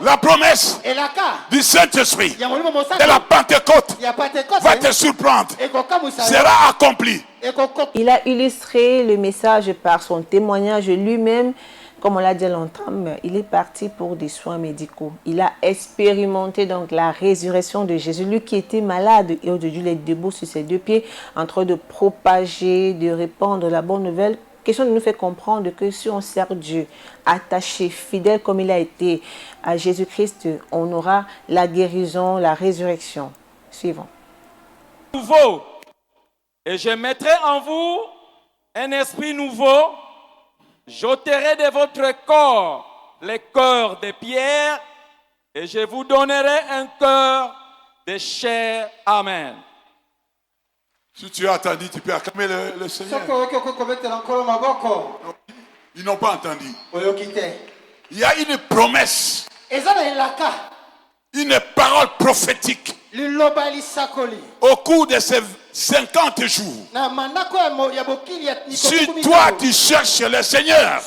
La promesse du Saint-Esprit de la Pentecôte va te surprendre. Sera accomplie. Il a illustré le message par son témoignage lui-même. Comme on l'a dit à l'entame, il est parti pour des soins médicaux. Il a expérimenté donc la résurrection de Jésus. Lui qui était malade et aujourd'hui il est debout sur ses deux pieds en train de propager, de répandre la bonne nouvelle. Question de nous faire comprendre que si on sert Dieu, attaché, fidèle comme il a été à Jésus-Christ, on aura la guérison, la résurrection. Suivant. Nouveau. Et je mettrai en vous un esprit nouveau. J'ôterai de votre corps les cœurs de pierre et je vous donnerai un cœur de chair. Amen. Si tu as entendu, tu peux acclamer le Seigneur. Ils n'ont pas entendu. Il y a une promesse, une parole prophétique au cours de ces 50 jours. Si toi tu cherches le Seigneur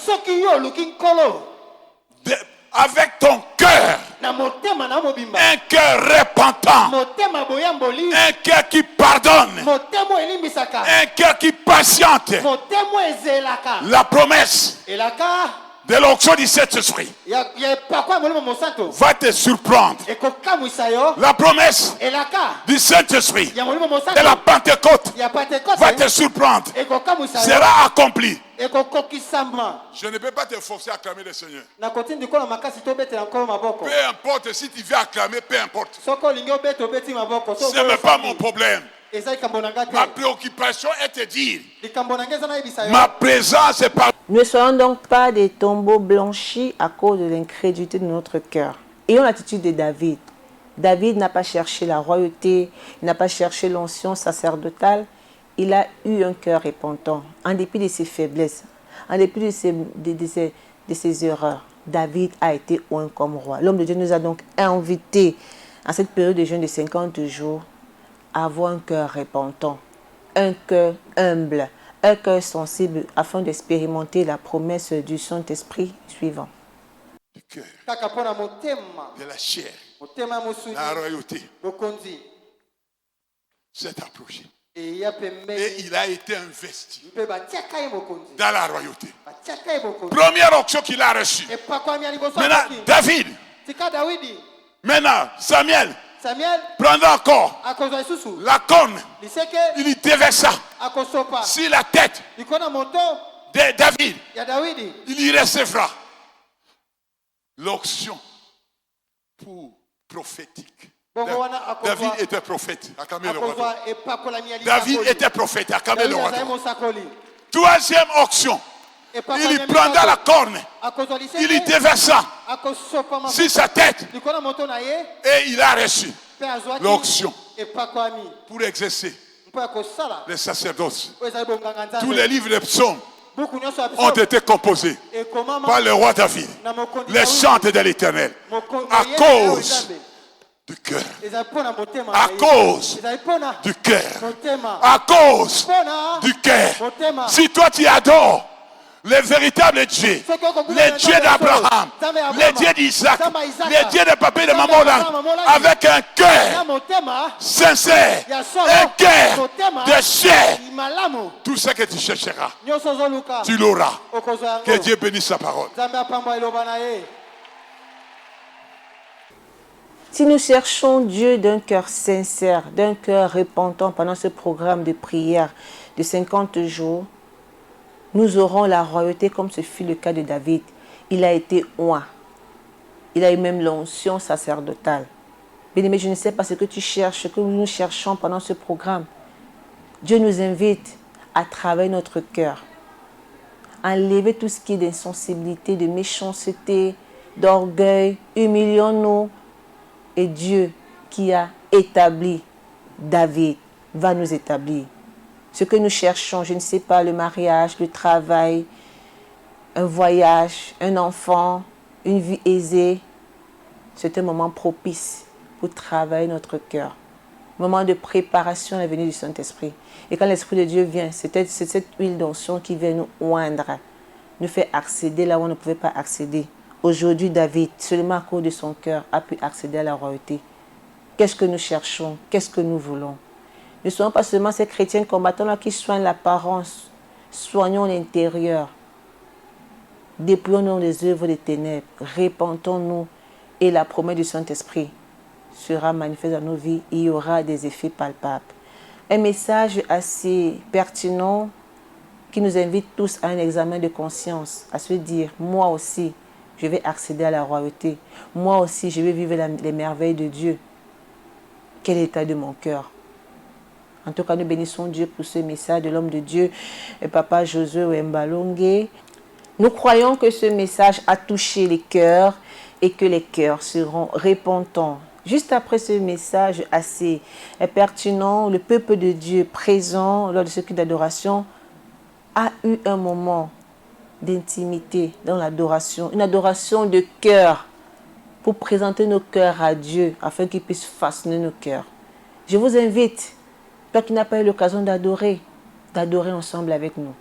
avec ton cœur, un cœur repentant, un cœur qui pardonne, un cœur qui patiente, la promesse de l'onction du Saint-Esprit va te surprendre. La promesse du Saint-Esprit de la Pentecôte va te surprendre. Sera accomplie. Je ne peux pas te forcer à acclamer le Seigneur. Peu importe si tu veux acclamer, peu importe. Ce n'est pas mon problème. Ma préoccupation est de dire ma présence est par... Ne soyons donc pas des tombeaux blanchis à cause de l'incrédulité de notre cœur. Ayons l'attitude de David. David n'a pas cherché la royauté, il n'a pas cherché l'onction sacerdotale. Il a eu un cœur repentant, en dépit de ses faiblesses, en dépit de ses erreurs. David a été oint comme roi. L'homme de Dieu nous a donc invités à cette période de jeûne de 50 jours à avoir un cœur repentant, un cœur humble, un cœur sensible afin d'expérimenter la promesse du Saint-Esprit suivant. Du cœur, de la chair, la royauté s'est approchée. Et il a été investi dans la royauté. Première onction qu'il a reçue. Maintenant, David. Maintenant, Samuel. Prendant encore la corne, il y déversa sur la tête de David. Il y recevra l'onction pour prophétique. David était prophète. Acclamez le roi. David était prophète. Acclamez le roi. Troisième onction. Il y prendra la corne. Il y déversa sur sa tête. Et il a reçu l'onction pour exercer le sacerdoce. Tous les livres de psaumes ont été composés par le roi David. Les chants de l'Éternel. À cause du cœur. À cause du cœur. À cause du cœur. Si toi tu adores le véritable Dieu, le Dieu d'Abraham, le Dieu d'Isaac, le Dieu de papa et de maman, avec un cœur sincère, un cœur de chair, tout ce que tu chercheras, tu l'auras. Que Dieu bénisse sa parole. Si nous cherchons Dieu d'un cœur sincère, d'un cœur repentant pendant ce programme de prière de 50 jours, nous aurons la royauté comme ce fut le cas de David. Il a été oint. Il a eu même l'onction sacerdotale. Bien-aimé, je ne sais pas ce que tu cherches, ce que nous cherchons pendant ce programme. Dieu nous invite à travailler notre cœur, à enlever tout ce qui est d'insensibilité, de méchanceté, d'orgueil. Humilions-nous. Et Dieu qui a établi David va nous établir. Ce que nous cherchons, je ne sais pas, le mariage, le travail, un voyage, un enfant, une vie aisée, c'est un moment propice pour travailler notre cœur. Moment de préparation à la venue du Saint-Esprit. Et quand l'Esprit de Dieu vient, c'est cette huile d'onction qui vient nous oindre, nous fait accéder là où on ne pouvait pas accéder. Aujourd'hui, David, seulement à cause de son cœur, a pu accéder à la royauté. Qu'est-ce que nous cherchons? Qu'est-ce que nous voulons? Ne soyons pas seulement ces chrétiens combattants-là qui soignent l'apparence. Soignons l'intérieur. Dépouillons-nous des œuvres des ténèbres. Répentons-nous et la promesse du Saint-Esprit sera manifeste dans nos vies. Il y aura des effets palpables. Un message assez pertinent qui nous invite tous à un examen de conscience, à se dire, moi aussi, je vais accéder à la royauté. Moi aussi, je vais vivre les merveilles de Dieu. Quel est l'état de mon cœur? En tout cas, nous bénissons Dieu pour ce message de l'homme de Dieu, Papa Josué Wembalonge. Nous croyons que ce message a touché les cœurs et que les cœurs seront repentants. Juste après ce message assez pertinent, le peuple de Dieu présent lors de ce culte d'adoration a eu un moment d'intimité dans l'adoration, une adoration de cœur pour présenter nos cœurs à Dieu afin qu'il puisse façonner nos cœurs. Je vous invite, toi qui n'as pas eu l'occasion d'adorer ensemble avec nous.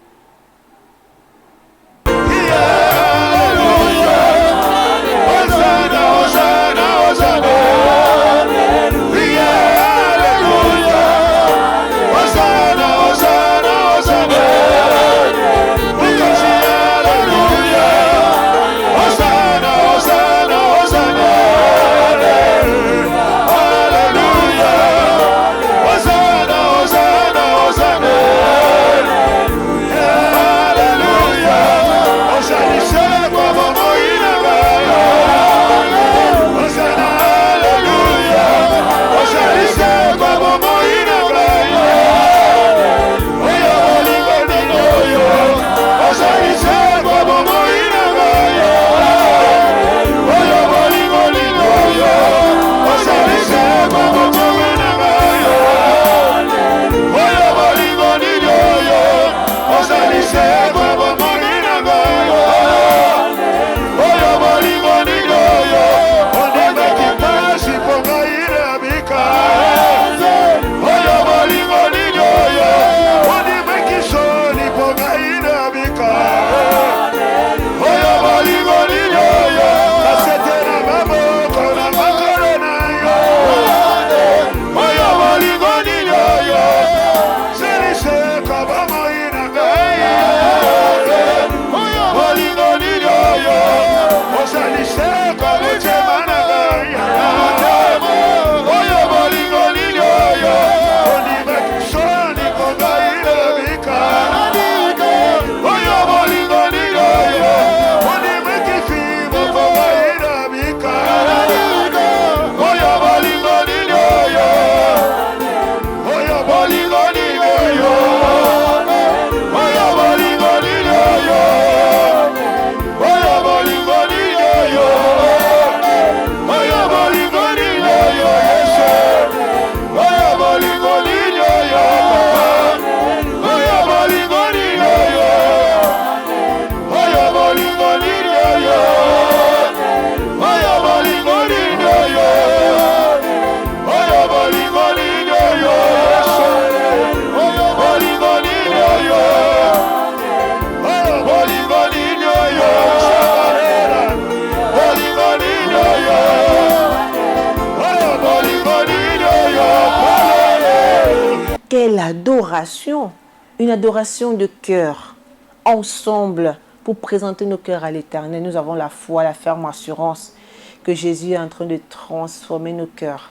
L'adoration, une adoration de cœur, ensemble, pour présenter nos cœurs à l'Éternel. Nous avons la foi, la ferme assurance que Jésus est en train de transformer nos cœurs.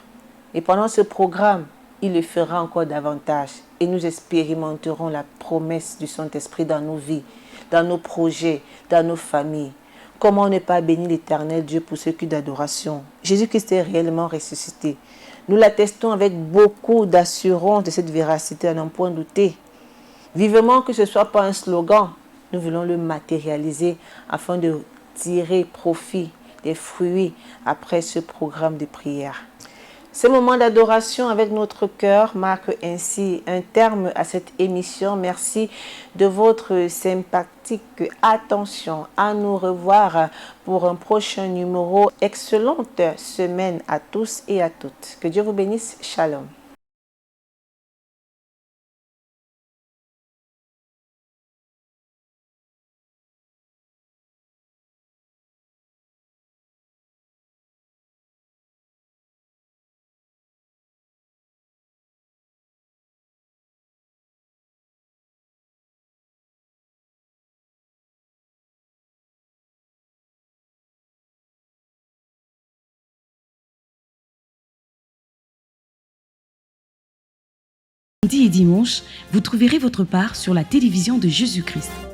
Et pendant ce programme, il le fera encore davantage. Et nous expérimenterons la promesse du Saint-Esprit dans nos vies, dans nos projets, dans nos familles. Comment ne pas bénir l'Éternel Dieu pour ce culte d'adoration? Jésus-Christ est réellement ressuscité. Nous l'attestons avec beaucoup d'assurance de cette véracité, à n'en point douter. Vivement que ce ne soit pas un slogan, nous voulons le matérialiser afin de tirer profit des fruits après ce programme de prière. Ce moment d'adoration avec notre cœur marque ainsi un terme à cette émission. Merci de votre sympathique attention. À nous revoir pour un prochain numéro. Excellente semaine à tous et à toutes. Que Dieu vous bénisse. Shalom. Samedi et dimanche, vous trouverez votre part sur la télévision de Jésus-Christ.